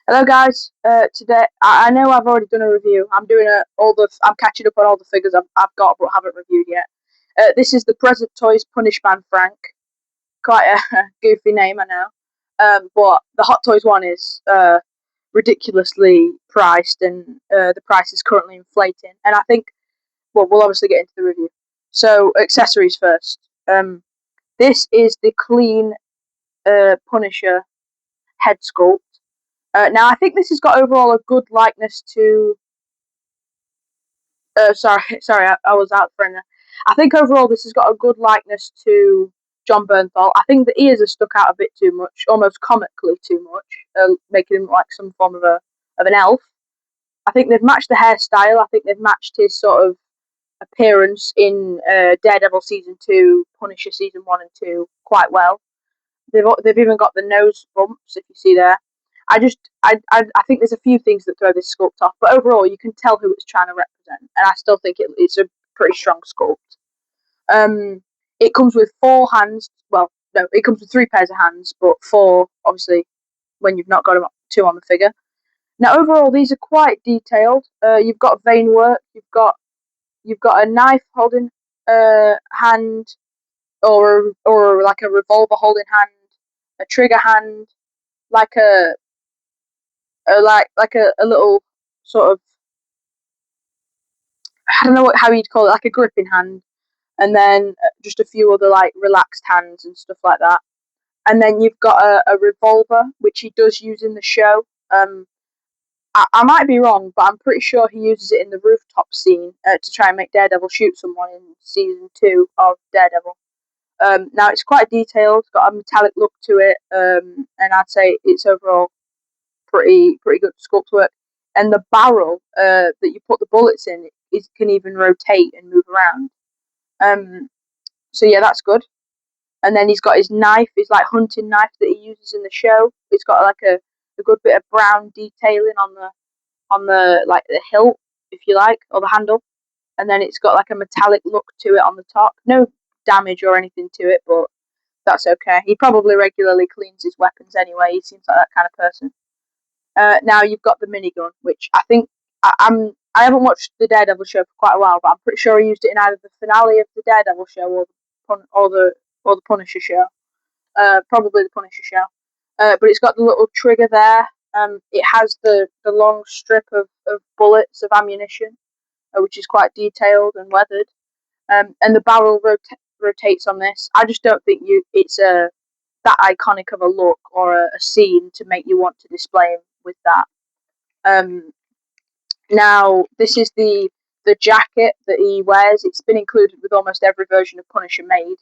Hello guys. Today I know I've already done a review. I'm catching up on all the figures I've got but haven't reviewed yet. This is the Present Toys Punish Man Frank. Quite a goofy name, I know. But the Hot Toys one is ridiculously priced, and the price is currently inflating. And I think, well, we'll obviously get into the review. So accessories first. This is the clean Punisher head sculpt. Now, I think this has got overall a good likeness to. Sorry, I was out for a minute. I think overall this has got a good likeness to John Bernthal. I think the ears are stuck out a bit too much, almost comically too much, making him like some form of an elf. I think they've matched the hairstyle. I think they've matched his sort of appearance in Daredevil season 2, Punisher season 1 and 2 quite well. They've even got the nose bumps, if you see there. I think there's a few things that throw this sculpt off, but overall you can tell who it's trying to represent, and I still think it's a pretty strong sculpt. It comes with 4 hands. Well, no, it comes with 3 pairs of hands, but 4 obviously when you've not got 2 on the figure. Now overall these are quite detailed. You've got vein work. You've got a knife holding hand, or like a revolver holding hand, a trigger hand, like a little sort of, I don't know how you'd call it, like a gripping hand, and then just a few other like relaxed hands and stuff like that. And then you've got a revolver which he does use in the show. I might be wrong, but I'm pretty sure he uses it in the rooftop scene to try and make Daredevil shoot someone in season 2 of Daredevil. Now it's quite detailed, got a metallic look to it, and I'd say it's overall pretty good sculpt work. And the barrel that you put the bullets in can even rotate and move around. Um, so yeah, that's good. And then he's got his knife, his like hunting knife that he uses in the show. It's got like a good bit of brown detailing on the like the hilt, if you like, or the handle. And then it's got like a metallic look to it on the top. No damage or anything to it, but that's okay. He probably regularly cleans his weapons anyway. He seems like that kind of person. Now you've got the minigun, which I think I haven't watched the Daredevil show for quite a while, but I'm pretty sure he used it in either the finale of the Daredevil show or the Punisher show. Probably the Punisher show. But it's got the little trigger there. It has the long strip of bullets of ammunition, which is quite detailed and weathered. And the barrel rotates on this. I just don't think it's that iconic of a look or a scene to make you want to display him with that. Um, Now this is the jacket that he wears. It's been included with almost every version of Punisher made.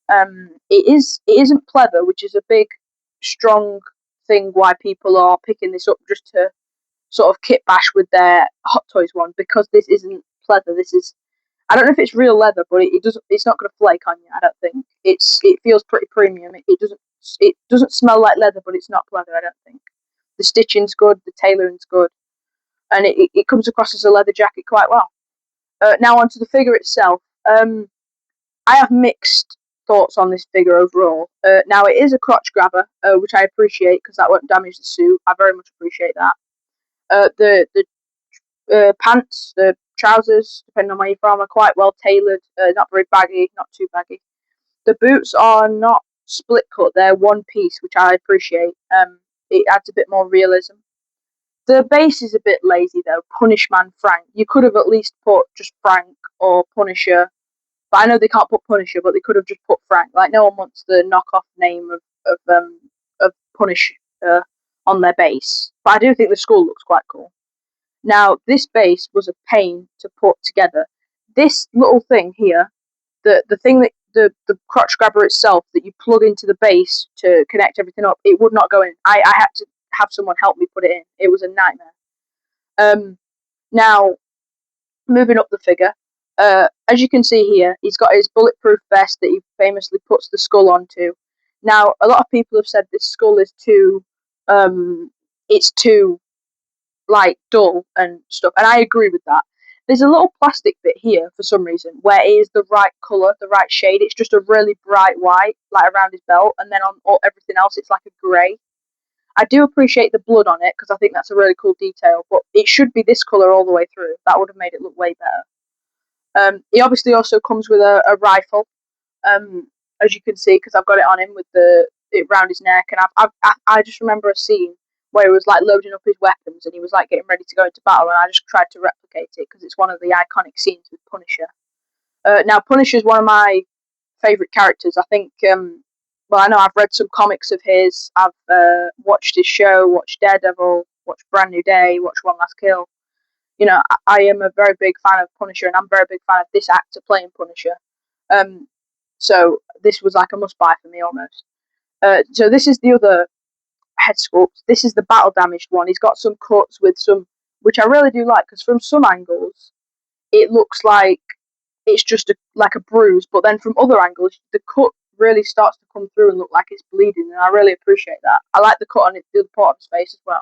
It isn't pleather, which is a big, strong thing why people are picking this up just to sort of kit bash with their Hot Toys one, because this isn't pleather. This is, I don't know if it's real leather, but it doesn't. It's not going to flake on you. I don't think it feels pretty premium. It doesn't smell like leather, but it's not pleather. I don't think the stitching's good, the tailoring's good, and it comes across as a leather jacket quite well. Now onto the figure itself. I have mixed thoughts on this figure overall. Now it is a crotch grabber, which I appreciate because that won't damage the suit. I very much appreciate that. The pants, the trousers, depending on where you're from, are quite well tailored. Not very baggy, not too baggy. The boots are not split cut; they're one piece, which I appreciate. It adds a bit more realism. The base is a bit lazy though. Punishman Frank. You could have at least put just Frank or Punisher. But I know they can't put Punisher, but they could have just put Frank. Like no one wants the knockoff name of Punisher on their base. But I do think the skull looks quite cool. Now this base was a pain to put together. This little thing here, the thing that the crotch grabber itself that you plug into the base to connect everything up, it would not go in. I had to have someone help me put it in. It was a nightmare. Now, moving up the figure, as you can see here, he's got his bulletproof vest that he famously puts the skull onto. Now, a lot of people have said this skull is it's too like dull and stuff, and I agree with that. There's a little plastic bit here for some reason where it is the right color, the right shade. It's just a really bright white, like around his belt, and then on everything else, it's like a grey. I do appreciate the blood on it because I think that's a really cool detail, but it should be this colour all the way through. That would have made it look way better. He obviously also comes with a rifle, um, as you can see, because I've got it on him with it round his neck, and I just remember a scene where he was like loading up his weapons and he was like getting ready to go into battle, and I just tried to replicate it because it's one of the iconic scenes with Punisher. Now, Punisher is one of my favourite characters. I think, well, I know I've read some comics of his. I've watched his show, watched Daredevil, watched Brand New Day, watched One Last Kill. I am a very big fan of Punisher, and I'm a very big fan of this actor playing Punisher. Um, so this was like a must buy for me almost. So this is the other head sculpt. This is the battle damaged one. He's got some cuts with some, which I really do like, because from some angles it looks like it's just like a bruise, but then from other angles the cut really starts to come through and look like it's bleeding, and I really appreciate that. I like the cut on the other part of his face as well,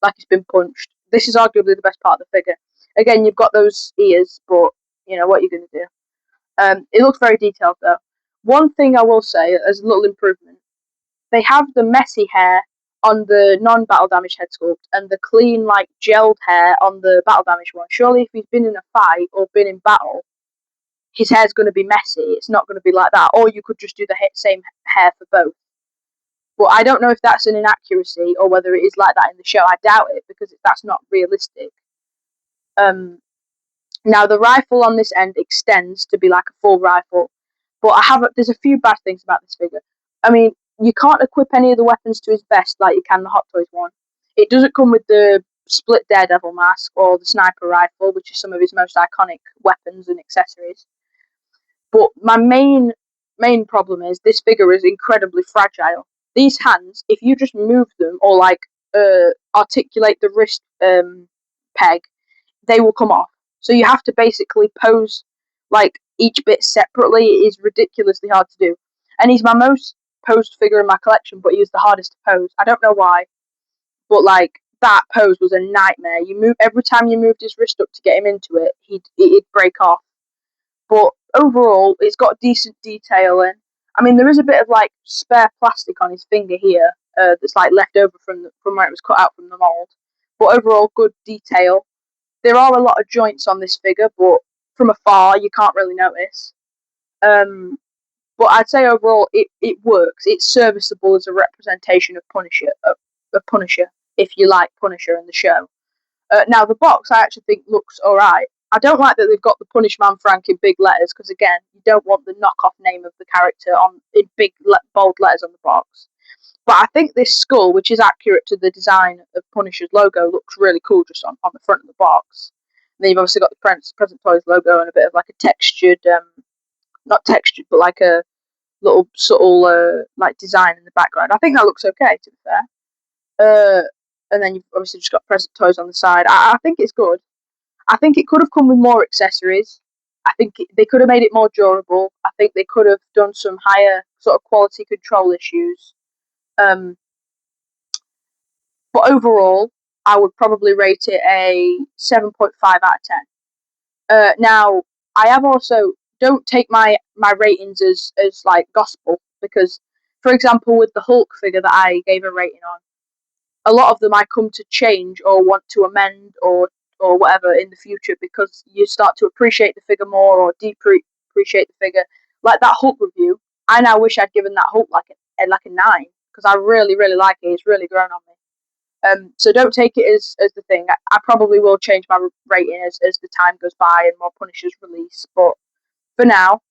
like he's been punched. This is arguably the best part of the figure. Again, you've got those ears, but what you're going to do. It looks very detailed though. One thing I will say as a little improvement, they have the messy hair on the non-battle damage head sculpt and the clean, like gelled hair on the battle damage one. Surely, if he's been in a fight or been in battle, his hair's going to be messy. It's not going to be like that. Or you could just do the same hair for both. But I don't know if that's an inaccuracy or whether it is like that in the show. I doubt it because that's not realistic. Now the rifle on this end extends to be like a full rifle, but there's a few bad things about this figure. I mean, you can't equip any of the weapons to his vest like you can the Hot Toys one. It doesn't come with the split Daredevil mask or the sniper rifle, which is some of his most iconic weapons and accessories. But my main problem is this figure is incredibly fragile. These hands, if you just move them or like articulate the wrist peg, they will come off. So you have to basically pose like each bit separately. It is ridiculously hard to do. And he's my most posed figure in my collection, but he was the hardest to pose. I don't know why, but like that pose was a nightmare. You move every time you moved his wrist up to get him into it, it'd break off. But overall, it's got decent detailing. I mean, there is a bit of like spare plastic on his finger here that's like left over from where it was cut out from the mold. But overall, good detail. There are a lot of joints on this figure, but from afar you can't really notice. But I'd say overall it works. It's serviceable as a representation of Punisher, if you like Punisher in the show. Now the box I actually think looks alright. I don't like that they've got the Punishman Frank in big letters because again you don't want the knockoff name of the character in big bold letters on the box. But I think this skull, which is accurate to the design of Punisher's logo, looks really cool just on the front of the box. And then you've obviously got the Present Toys logo and a bit of like a textured, not textured, but like a little subtle like design in the background. I think that looks okay, to be fair. And then you've obviously just got Present Toys on the side. I think it's good. I think it could have come with more accessories. I think they could have made it more durable. I think they could have done some higher sort of quality control issues. But overall, I would probably rate it a 7.5 out of 10. Now, I have also, don't take my ratings as like gospel, because, for example, with the Hulk figure that I gave a rating on, a lot of them I come to change or want to amend or whatever in the future because you start to appreciate the figure more or appreciate the figure. Like that Hulk review, I now wish I'd given that Hulk like a 9 because I really really like it. It's really grown on me. So don't take it as the thing. I probably will change my rating as the time goes by and more Punishers release. But for now,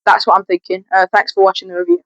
that's what I'm thinking. Thanks for watching the review.